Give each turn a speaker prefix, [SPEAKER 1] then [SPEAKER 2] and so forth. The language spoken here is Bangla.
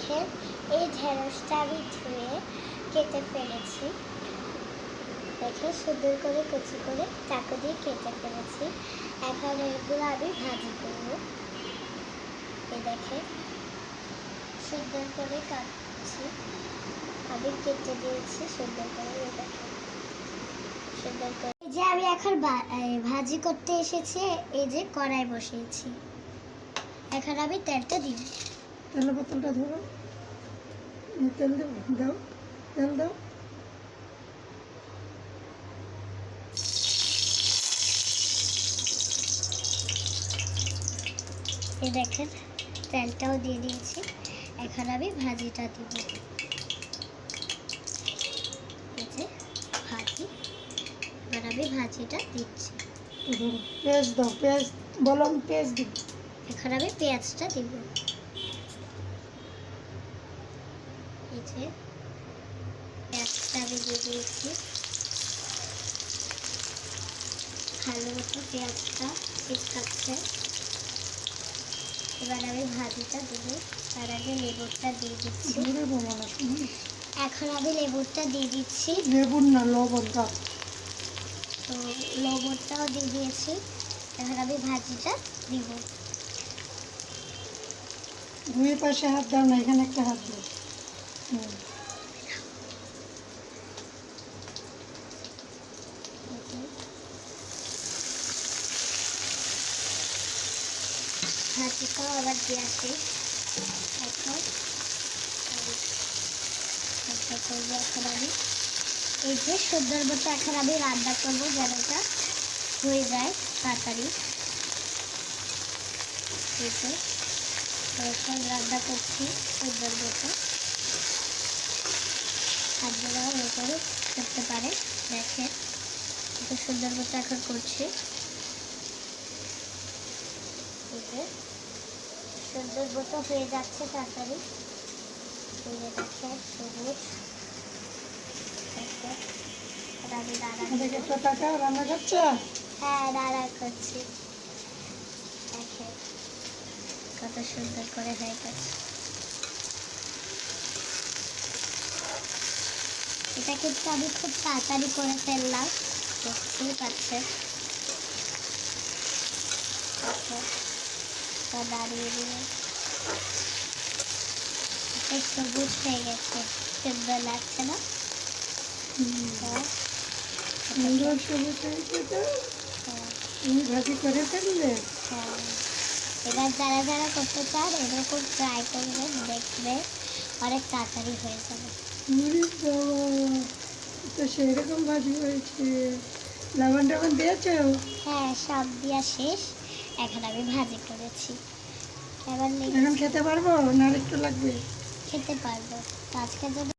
[SPEAKER 1] দেখেন এই ঢেঁড়সটা আমি ধুয়ে কেটে ফেলেছি। দেখে সুন্দর করে কুচি করে চাকু দিয়ে কেটে ফেলেছি। এখন এগুলো আমি ভাজি করব। এই দেখে সুন্দর করে কাটছি, আমি কেটে দিয়েছি সুন্দর করে। এই দেখে সুন্দর করে এই যে আমি এখন ভাজি করতে এসেছি। এই যে কড়াই বসিয়েছি, এখন আমি তেলটা দিব।
[SPEAKER 2] তেলের বোতলটা ধরো, তেল দেবো, দাও তেল দাও।
[SPEAKER 1] এই দেখেন তেলটাও দিয়ে দিয়েছি, এখন আমি ভাজিটা দিব। এই যে ভাজি, এবার আমি ভাজিটা দিচ্ছি।
[SPEAKER 2] ধরো, পেঁয়াজ দাও, পেঁয়াজ বলো, আমি পেঁয়াজ দিব।
[SPEAKER 1] এখন আমি পেঁয়াজটা দিব। এই যে পেঁয়াজটা আমি দিয়ে দিয়েছি, ভালো মতো পেঁয়াজটা খাচ্ছে। এবার আমি ভাজিটা দেবো, তার আগে লেবুটা দিয়ে দিচ্ছি।
[SPEAKER 2] ধরে বলো না, শুনি।
[SPEAKER 1] এখন আমি লেবুটা দিয়ে দিচ্ছি।
[SPEAKER 2] লেবুর না, লবণ দাও।
[SPEAKER 1] তো লবণটাও দিয়ে দিয়েছি, এখন আমি ভাজিটা দিব।
[SPEAKER 2] দুই পাশে হাত দাও না, এখানে একটা হাত দাও।
[SPEAKER 1] ভাজিটাও আবার দিয়ে আসি। এখন করবো, এখন আমি এই যে সুন্দর মতো এখন আমি রান্না করবো, যেন এটা হয়ে যায় তাড়াতাড়ি। এই যে এখন রান্না করছি সুন্দর মতো, আপনারাও এভাবে করতে পারে। দেখেন কত সুন্দর মতো এখন করছি। এই যে সুন্দর মতো হয়ে যাচ্ছে তাড়াতাড়ি। এই যে দেখেন সবুজ। আমি
[SPEAKER 2] দেখে একটা টাকা রান্না করছো।
[SPEAKER 1] হ্যাঁ রান্না করছি, দেখেন কত সুন্দর করে হয়ে গেছে। এটা কিন্তু আমি খুব তাড়াতাড়ি করে ফেললাম, দেখতেই পাচ্ছেন। দাঁড়িয়ে দিয়ে সবুজ হয়ে গেছে, সুন্দর লাগছে না?
[SPEAKER 2] সুন্দর সবুজ হয়েছে তো, তুমি ভাজি করে ফেললে।
[SPEAKER 1] হ্যাঁ, এবার যারা যারা করতে চান এরকম ট্রাই করবেন, দেখবে অনেক তাড়াতাড়ি হয়ে যাবে।
[SPEAKER 2] তো সেরকম ভাজি হয়েছে। লবণ টবণ দিয়েছ?
[SPEAKER 1] হ্যাঁ, সব দিয়া শেষ, এখন আমি ভাজি করেছি। এবার
[SPEAKER 2] এখন খেতে পারবো না, আর একটু লাগবে?
[SPEAKER 1] খেতে পারবো। তো আজকের জন্য